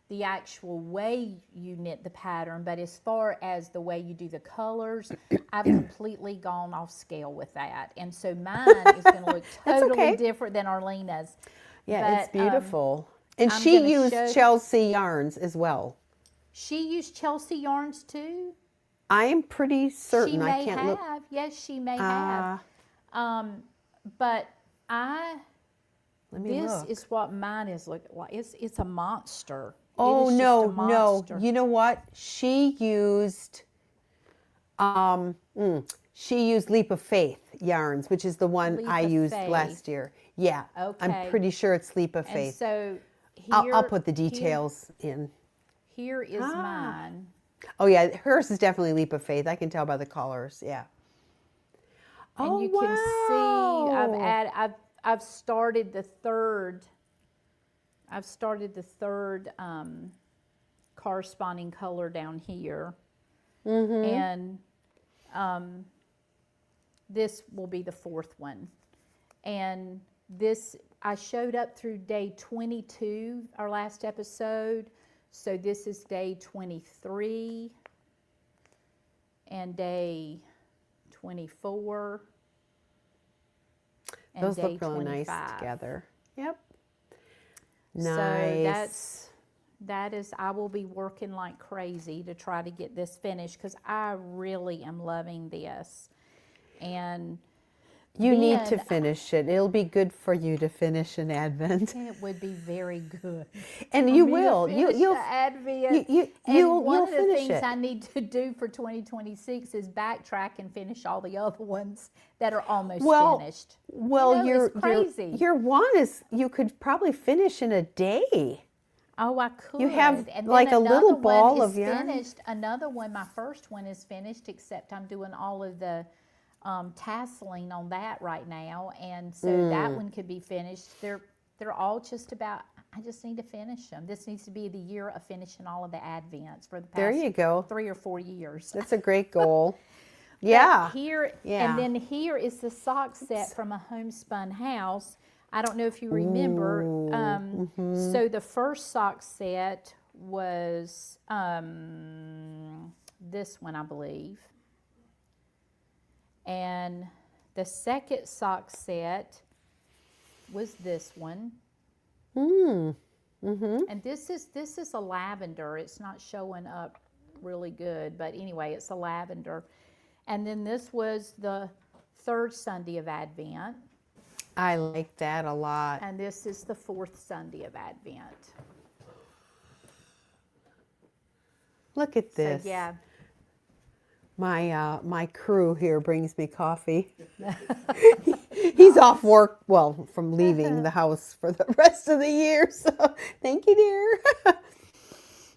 the actual way you knit the pattern. But as far as the way you do the colors, I've completely gone off scale with that. And so mine is going to look totally different than Arlena's. Yeah, it's beautiful. And she used Chelsea yarns as well. She used Chelsea yarns too? I am pretty certain. She may I can't have. look. Yes, she may have. But this is what mine is looking like. It's a monster. Oh, it is no, just a monster. no. You know what? She used Leap of Faith yarns, which is the one I used last year. Yeah. Okay. I'm pretty sure it's Leap of Faith. And so I'll put the details in. Here is mine. Oh yeah, hers is definitely Leap of Faith. I can tell by the colors. Yeah. And you can see I've started the third. I've started the third corresponding color down here, and this will be the 4th one. And this, I showed up through day 22, our last episode. So this is day 23 and day 24 and Those day look really 25. nice together. Yep. So Nice. that is, I will be working like crazy to try to get this finished because I really am loving this. And You need to then finish it. It'll be good for you to finish an Advent. it would be very good. And for you me to will. finish You'll the Advent. you'll One of the finish things it. I need to do for 2026 is backtrack and finish all the other ones that are almost finished. Well, it's crazy. your one is you could probably finish in a day. Oh, I could. You have and like then a little another ball one of is yarn. finished. Another one, my first one is finished, except I'm doing all of the tasseling on that right now, and so that one could be finished. They're all just about. I just need to finish them. This needs to be the year of finishing all of the Advents for the past There you go. 3 or 4 years. That's a great goal. Yeah. And then here is the sock set from a homespun house. I don't know if you remember. So the first sock set was this one, I believe. And the second sock set was this one. And this is a lavender. It's not showing up really good, but anyway, it's a lavender. And then this was the third Sunday of Advent. I like that a lot. And this is the fourth Sunday of Advent. Look at this. So, yeah. My crew here brings me coffee. He's off work, well, from leaving the house for the rest of the year. So thank you, dear.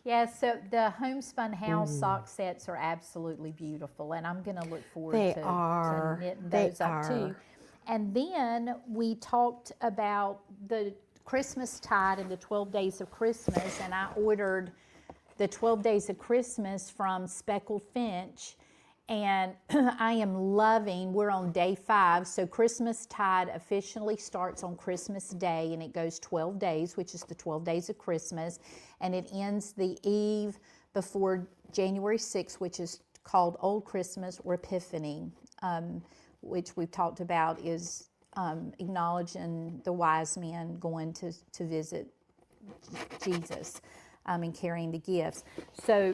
Yeah, so the homespun house sock sets are absolutely beautiful, and I'm going to look forward to knitting those up too. And then we talked about the Christmas tide and the 12 days of Christmas, and I ordered the 12 days of Christmas from Speckled Finch, and I am loving, we're on day 5, so Christmas tide officially starts on Christmas Day, and it goes 12 days, which is the 12 days of Christmas, and it ends the eve before January 6th, which is called Old Christmas or Epiphany, which we've talked about is acknowledging the wise men going to visit Jesus and carrying the gifts. So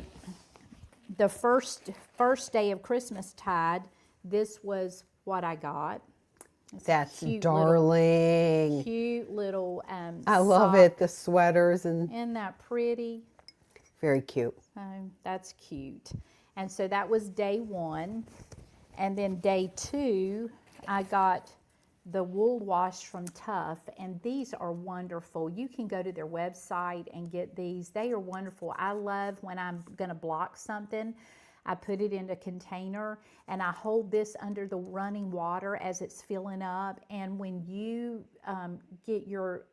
the first day of Christmas tide, this was what I got. That's darling. Cute little I love it, the sweaters. Isn't that pretty? Very cute. That's cute. And so that was day 1. And then day 2, I got the wool wash from Tuff, and these are wonderful. You can go to their website and get these. They are wonderful. I love when I'm going to block something, I put it in a container and I hold this under the running water as it's filling up. And when you get your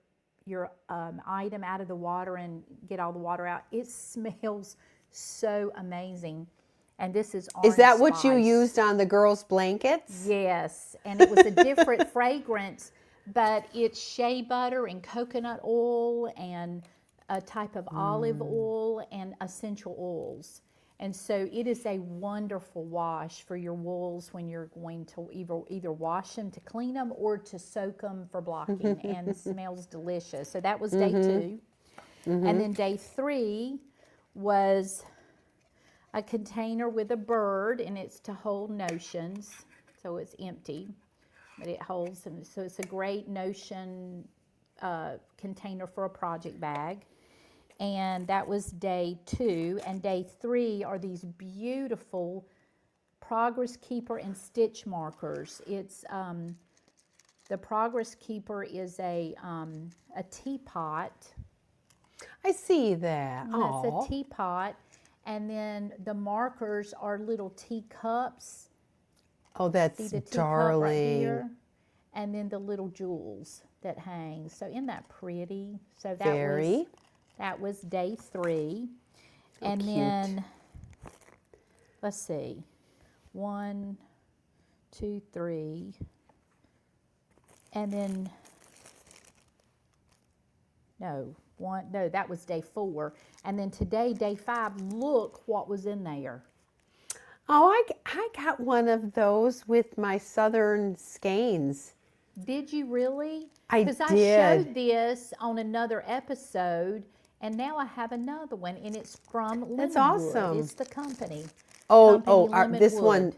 item out of the water and get all the water out, it smells so amazing. And this is orange Is that what spice. you used on the girls' blankets? Yes, and it was a different fragrance, but it's shea butter and coconut oil and a type of olive oil and essential oils. And so it is a wonderful wash for your wools when you're going to either wash them to clean them or to soak them for blocking, and it smells delicious. So that was day 2. And then day 3 was a container with a bird, and it's to hold notions, so it's empty, but it holds them. So it's a great notion container for a project bag. And that was day 2. And day 3 are these beautiful Progress Keeper and stitch markers. It's the Progress Keeper is a teapot. I see that. That's a teapot. And then the markers are little teacups. Oh, that's See the teacup darling. right here? And then the little jewels that hang. So isn't that pretty? So that was day 3. And cute. then, let's see, 1, 2, 3. And then, no, that was day 4. And then today, day 5, look what was in there. Oh, I got one of those with my southern skeins. Did you really? I Because I did. showed this on another episode, and now I have another one, and it's from Lemonwood. That's awesome. It's the company. This one, Lemonwood.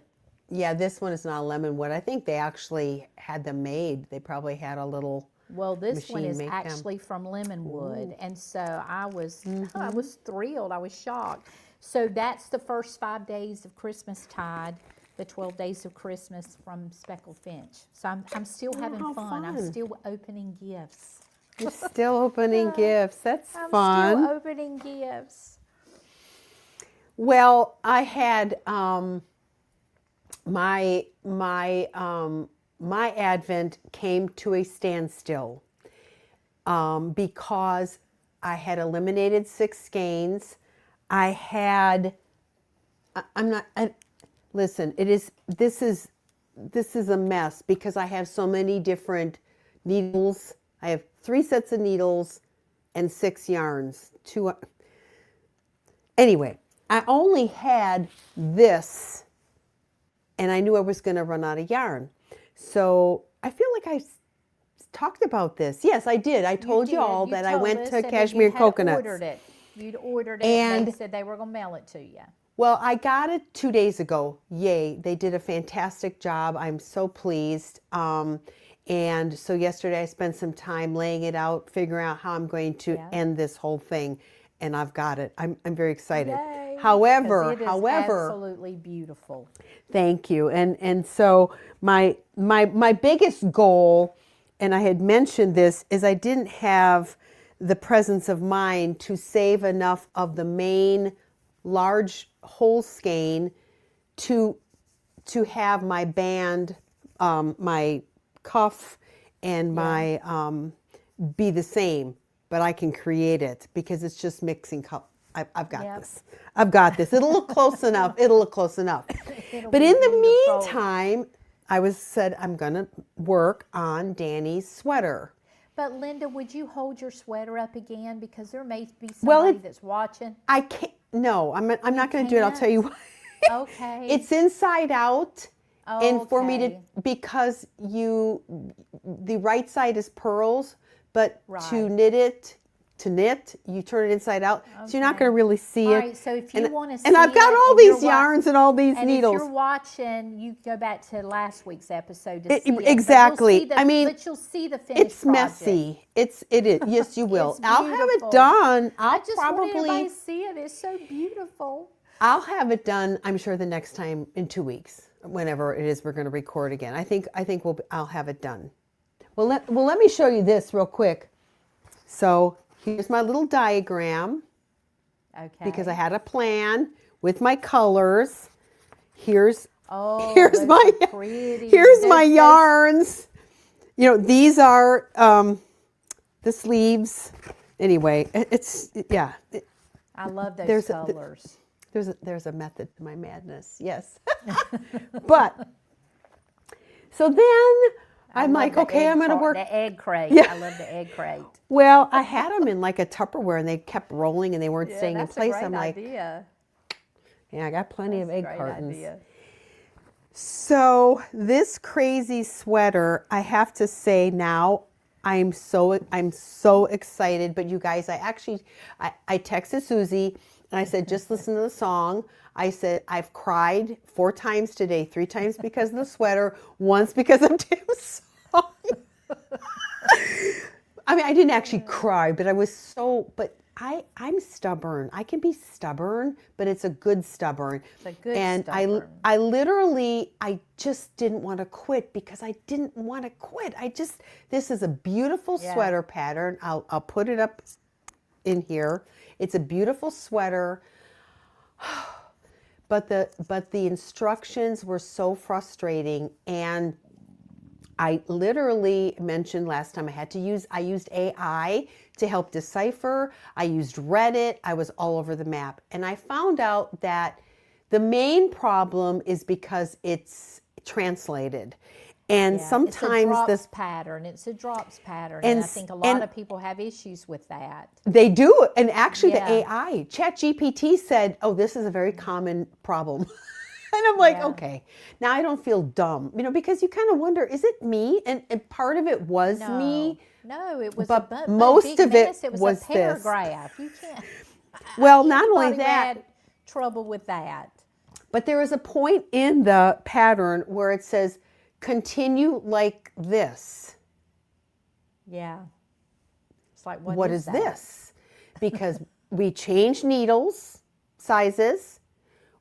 yeah, this one is not Lemonwood. I think they actually had them made. They probably had a little Well, this one machine is make them. actually from Lemonwood, and so I was Mm-hmm. thrilled. I was shocked. So that's the first 5 days of Christmas tide, the 12 days of Christmas from Speckled Finch. So I'm still having how fun. I'm fun. still opening gifts. You're still opening gifts. That's I'm fun. still opening gifts. Well, I had my Advent came to a standstill because I had eliminated 6 skeins. Listen, this is a mess because I have so many different needles. I have 3 sets of needles and 6 yarns. Anyway, I only had this, and I knew I was going to run out of yarn. So I feel like I talked about this. Yes, I did. I told you all that I went to Cashmere Coconuts. Ordered it. You'd ordered it, And they said they were going to mail it to you. Well, I got it 2 days ago. Yay. They did a fantastic job. I'm so pleased. And so yesterday I spent some time laying it out, figuring out how I'm going to end this whole thing. And I've got it. I'm very excited. Yay. However, It is absolutely beautiful. Thank you. And so my biggest goal, and I had mentioned this, is I didn't have the presence of mind to save enough of the main large whole skein to have my band, my cuff, and my be the same, but I can create it because it's just mixing color. I've got this. I've got this. It'll look close enough. It'll look close enough. But in the meantime, said I'm gonna work on Danny's sweater. But Linda, would you hold your sweater up again, because there may be somebody that's watching? I can't. No, I'm not going to do it. I'll tell you why. Okay. It's inside out, and for me to Okay. because the right side is pearls, but to Right. knit, you turn it inside out, so you're not Okay. going to really see All it. right, so if you want to see and I've got it all and these you're yarns and all these and needles. if you're watching, you go back to last week's episode to see it. Exactly. But you'll see the finished It's project. messy. It is. Yes, you will. It's I'll have beautiful. it done. I just want everybody to see it. It's so beautiful. I'll have it done, I'm sure, the next time in 2 weeks, whenever it is we're going to record again. I think I'll have it done. Well, let me show you this real quick. So here's my little diagram. Okay. Because I had a plan with my colors. Here's those my are pretty. here's my yarns. You know, these are the sleeves. Anyway, I love those colors. There's a method to my madness. Yes. But so then I'm like, okay, I'm going to work. The egg crate. Yeah. I love the egg crate. Well, I had them in like a Tupperware, and they kept rolling, and they weren't staying in place. That's a I'm great like, idea. yeah, I got plenty of egg Great cartons. idea. So this crazy sweater, I have to say now, I'm so excited. But you guys, I texted Susie and I said, just listen to the song. I said, I've cried 4 times today, 3 times because of the sweater, once because of Tim's song. I mean, I didn't actually cry, but I was but I'm stubborn. I can be stubborn, but it's a good stubborn. It's a good and stubborn. I just didn't want to quit because I didn't want to quit. This is a beautiful sweater pattern. I'll put it up in here. It's a beautiful sweater. But the instructions were so frustrating, and I literally mentioned last time I used AI to help decipher. I used Reddit. I was all over the map. And I found out that the main problem is because it's translated. And sometimes it's a drops pattern. And I think a lot of people have issues with that. They do. And actually the AI, ChatGPT said, oh, this is a very common problem. And I'm like, Yeah. okay, now I don't feel dumb, because you kind of wonder, is it me? And part of it was me. No, it was but a most big of it mess. It was was a this. paragraph. You can't. Well, not only Anybody that, had trouble with that. but there is a point in the pattern where it says, continue like this. Yeah. It's like, What is that? this? Because we changed needles, sizes,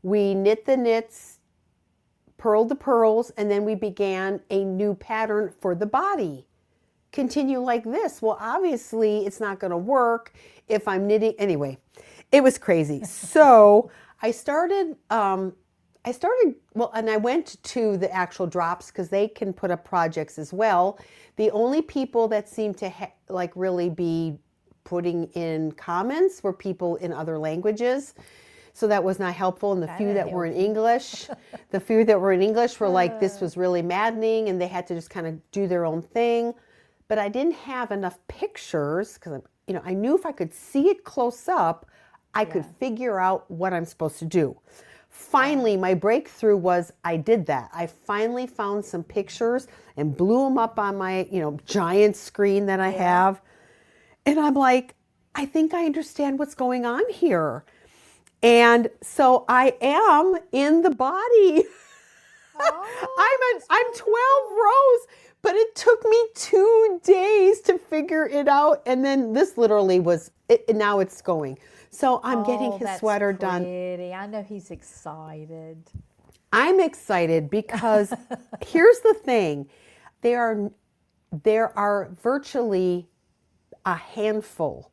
we knit the knits, purled the purls, and then we began a new pattern for the body. Continue like this. Well, obviously it's not going to work if I'm knitting. Anyway, it was crazy. So I started, well, and I went to the actual drops because they can put up projects as well. The only people that seemed to really be putting in comments were people in other languages. So that was not helpful. And the few that were in English, were like, this was really maddening, and they had to just kind of do their own thing. But I didn't have enough pictures because, I knew if I could see it close up, I could figure out what I'm supposed to do. Finally, my breakthrough was I did that. I finally found some pictures and blew them up on my, giant screen that I have. And I'm like, I think I understand what's going on here. And so I am in the body. Oh, I'm 12 rows, but it took me 2 days to figure it out. And then this literally was it. Now it's going. So I'm getting his sweater done. I know he's excited. I'm excited because here's the thing. There are virtually a handful,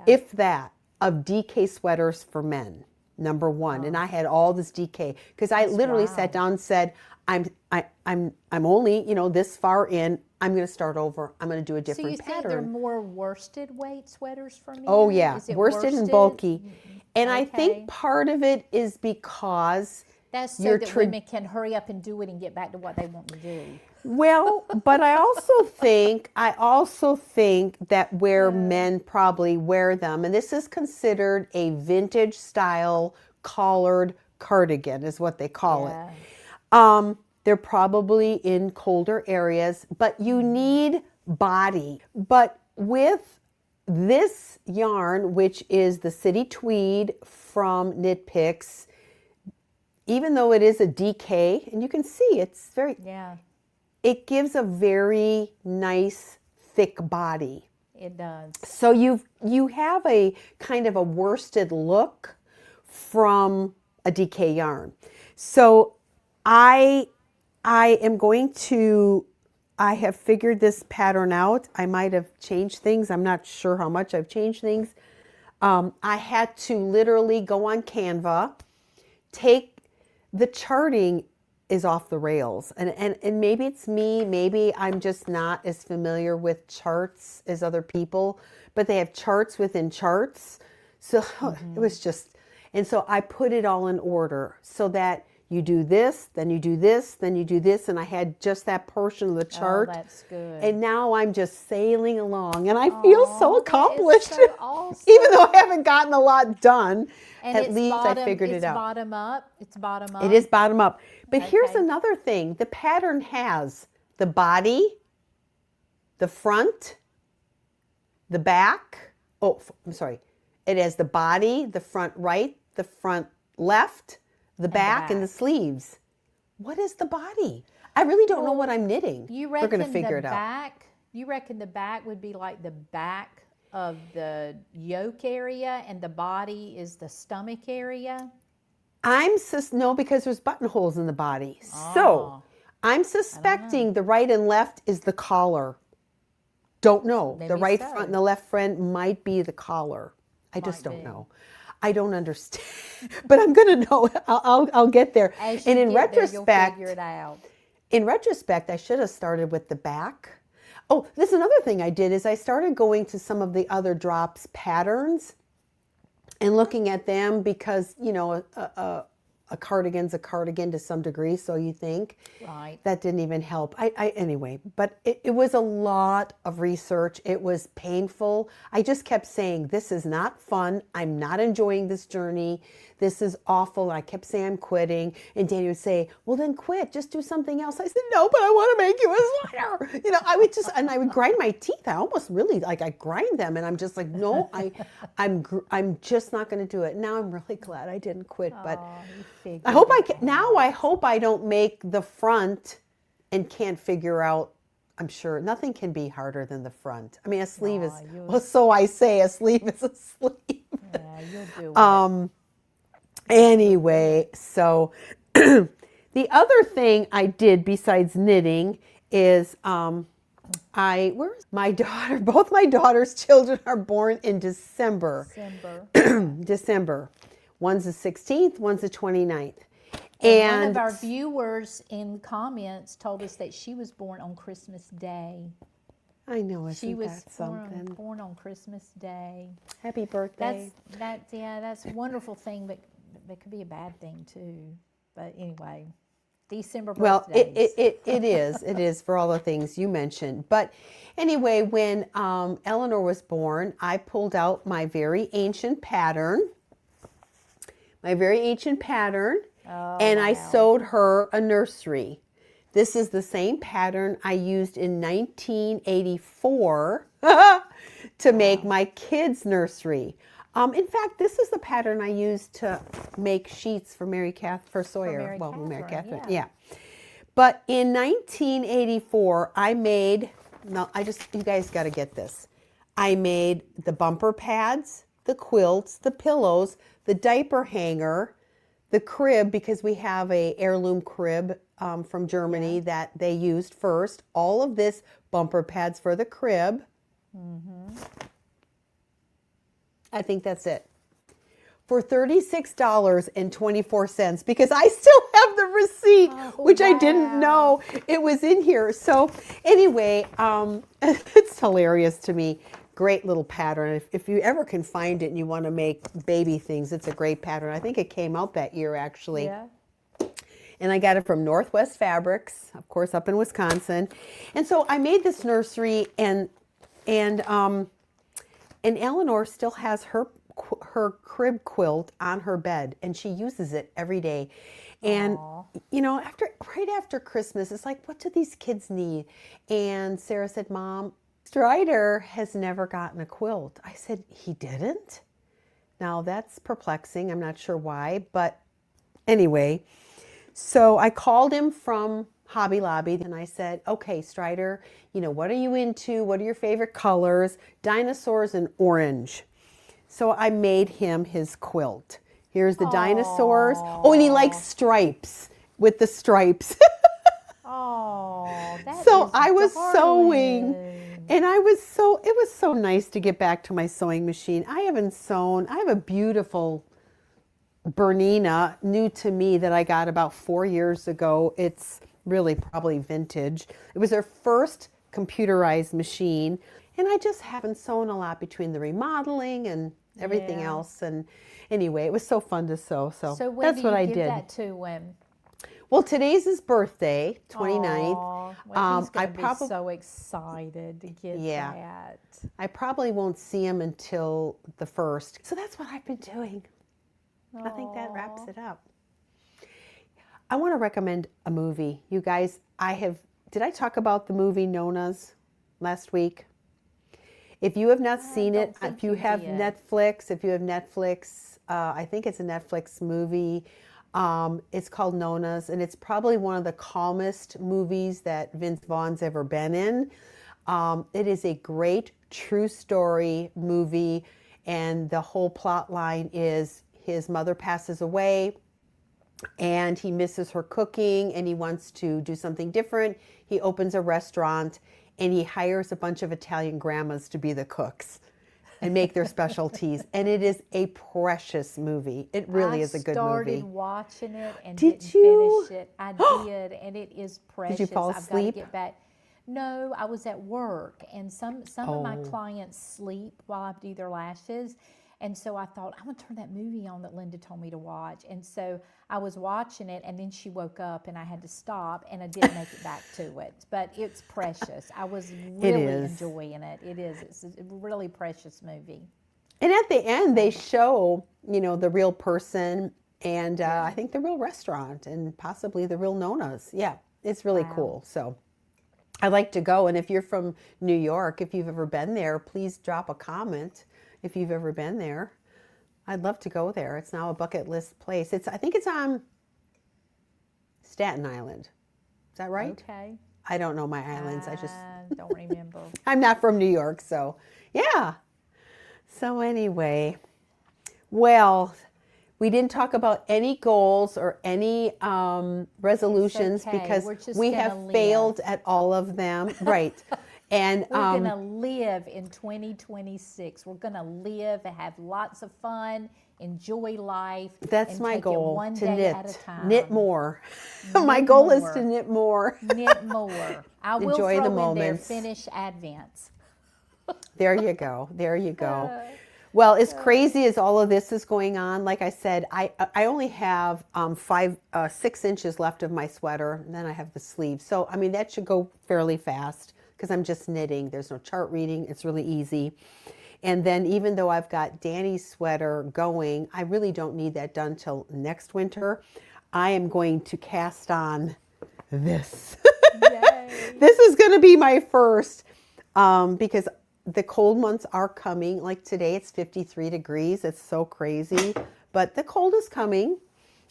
if that, of DK sweaters for men. Number one. And I had all this DK because I literally sat down and said, I'm only, this far in. I'm going to start over. I'm going to do a different pattern. So you think they're more worsted weight sweaters for men? Oh yeah, Is it worsted and bulky. And I think part of it is because that's so that women can hurry up and do it and get back to what they want to do. Well, but I also think that where men probably wear them, and this is considered a vintage style collared cardigan is what they call it. They're probably in colder areas, but you need body. But with this yarn, which is the City Tweed from Knit Picks, even though it is a DK, and you can see it's very, it gives a very nice thick body. It does. So you have a kind of a worsted look from a DK yarn. So I have figured this pattern out. I might have changed things. I'm not sure how much I've changed things. I had to literally go on Canva, the charting is off the rails. And maybe it's me, maybe I'm just not as familiar with charts as other people, but they have charts within charts. So it was just, and so I put it all in order so that you do this, then you do this, then you do this. And I had just that portion of the chart. Oh, that's good. And now I'm just sailing along and I feel so accomplished. So awesome. Even though I haven't gotten a lot done, and at least I figured it out. It's bottom up. It is bottom up. But here's another thing. The pattern has the body, the front, the back. Oh, I'm sorry. It has the body, the front right, the front left, the back, and the sleeves. What is the body? I really don't know what I'm knitting. We're going to figure it out. You reckon the back would be like the back of the yoke area and the body is the stomach area? No, because there's buttonholes in the body. So I'm suspecting the right and left is the collar. Don't know. Maybe the right so. front and the left front might be the collar. I just don't know. I don't understand, but I'm going to know. I'll get there. As you and in get retrospect, there, you'll figure it out. In retrospect, I should have started with the back. Oh, this is another thing I did is I started going to some of the other drops patterns and looking at them because, a cardigan's a cardigan to some degree, so you think. Right. That didn't even help. Anyway, but it was a lot of research. It was painful. I just kept saying, this is not fun. I'm not enjoying this journey. This is awful. I kept saying I'm quitting. And Danny would say, well, then quit. Just do something else. I said, no, but I want to make you a sweater. You know, I would grind my teeth. I almost really, like, I grind them. And I'm just like, no, I'm just not going to do it. Now I'm really glad I didn't quit. But I hope I hope I don't make the front and can't figure out. I'm sure nothing can be harder than the front. I mean, a sleeve is, well, so I say, a sleeve is a sleeve. Yeah, you'll do it. Anyway, so the other thing I did besides knitting is where's my daughter? Both my daughter's children are born in December. December. One's the 16th, one's the 29th. And one of our viewers in comments told us that she was born on Christmas Day. I know, She was that something? born on Christmas Day. Happy birthday. That's a wonderful thing, but it could be a bad thing too. But anyway, December birthdays. Well, it is for all the things you mentioned. But anyway, when Eleanor was born, I pulled out my very ancient pattern. And I sewed her a nursery. This is the same pattern I used in 1984 to make my kids' nursery. In fact, this is the pattern I used to make sheets for Mary Sawyer. Mary Catherine, yeah. But in 1984, I made, you guys got to get this. I made the bumper pads, the quilts, the pillows, the diaper hanger, the crib, because we have a heirloom crib from Germany that they used first. All of this, bumper pads for the crib. I think that's it. For $36.24, because I still have the receipt, which I didn't know it was in here. So anyway, it's hilarious to me. Great little pattern. If you ever can find it and you want to make baby things, it's a great pattern. I think it came out that year, actually. Yeah. And I got it from Northwest Fabrics, of course, up in Wisconsin. And so I made this nursery, and Eleanor still has her crib quilt on her bed, and she uses it every day. And you know, right after Christmas, it's like, what do these kids need? And Sarah said, Mom, Strider has never gotten a quilt. I said, he didn't? Now that's perplexing. I'm not sure why, but anyway, so I called him from Hobby Lobby and I said, okay, Strider, you know, what are you into? What are your favorite colors? Dinosaurs and orange. So I made him his quilt. Here's the dinosaurs. Oh, and he likes stripes, with the stripes. So I was sewing, and it was so nice to get back to my sewing machine. I haven't sewn. I have a beautiful Bernina, new to me, that I got about 4 years ago. It's really probably vintage. It was her first computerized machine, and I just haven't sewn a lot between the remodeling and everything else. And anyway, it was so fun to sew. So that's what I did. That to him? Well, today's his birthday, 29th. Well, he's going to be so excited to get that. I probably won't see him until the 1st. So that's what I've been doing. I think that wraps it up. I want to recommend a movie. You guys, did I talk about the movie Nona's last week? If you have not seen it, if you have Netflix, I think it's a Netflix movie. It's called Nona's, and it's probably one of the calmest movies that Vince Vaughn's ever been in. It is a great true story movie, and the whole plot line is his mother passes away, and he misses her cooking, and he wants to do something different. He opens a restaurant, and he hires a bunch of Italian grandmas to be the cooks and make their specialties. And it is a precious movie. It really is a good movie. I started watching it and didn't finish it. I did, and it is precious. Did you fall asleep? I've got to get back. No, I was at work, and some of my clients sleep while I do their lashes. And so I thought, I'm going to turn that movie on that Linda told me to watch. And so I was watching it, and then she woke up, and I had to stop, and I didn't make it back to it. But it's precious. I was really enjoying it. It is. It's a really precious movie. And at the end, they show, the real person and I think the real restaurant and possibly the real Nona's. Yeah, it's really cool. So I'd like to go. And if you're from New York, if you've ever been there, please drop a comment if you've ever been there. I'd love to go there. It's now a bucket list place. I think it's on Staten Island. Is that right? Okay. I don't know my islands. I just don't remember. I'm not from New York, so yeah. So anyway, well, we didn't talk about any goals or any resolutions because we have failed at all of them. Right. And we're going to live in 2026. We're going to live and have lots of fun, enjoy life. That's my goal, one to day knit. at a time. Knit more. My goal is to knit more. Knit more. I will enjoy throw the moments. in there finish Advents. There you go. There you go. Well, as crazy as all of this is going on, like I said, I only have 6 inches left of my sweater, and then I have the sleeves. So, I mean, that should go fairly fast because I'm just knitting. There's no chart reading. It's really easy. And then even though I've got Danny's sweater going, I really don't need that done till next winter. I am going to cast on this. Yay. This is going to be my first because the cold months are coming. Like today, it's 53 degrees. It's so crazy. But the cold is coming,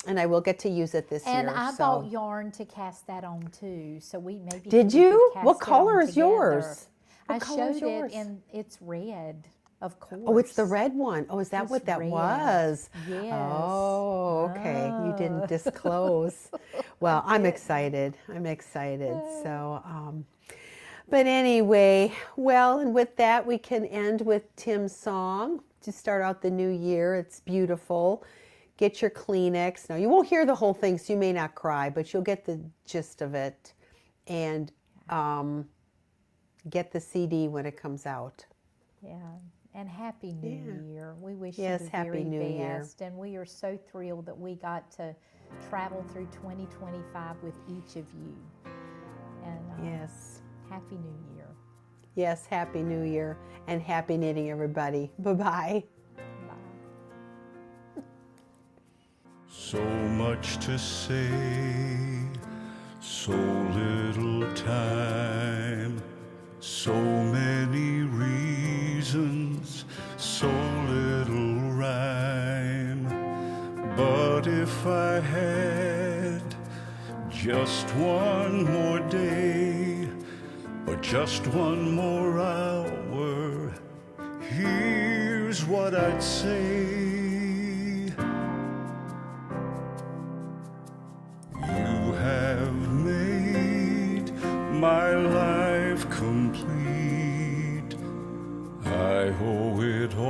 and I will get to use it this year. And I bought yarn to cast that on, too. So we maybe Did you? What color is yours? I showed it, and it's red, of course. Oh, it's the red one. Oh, is that what that was? Yes. Oh, okay. You didn't disclose. Well, I'm excited. I'm excited. So, but anyway, well, and with that, we can end with Tim's song to start out the new year. It's beautiful. Get your Kleenex. Now, you won't hear the whole thing, so you may not cry, but you'll get the gist of it. And get the CD when it comes out. Yeah. And Happy New Year. We wish you the Happy very New Year. best. And we are so thrilled that we got to travel through 2025 with each of you. And yes. Happy New Year. Yes, Happy New Year. And happy knitting, everybody. Bye-bye. Bye. So much to say, so little time, so many reasons, so little rhyme. But if I had just one more day, or just one more hour, here's what I'd say. You have made my life complete. I owe it all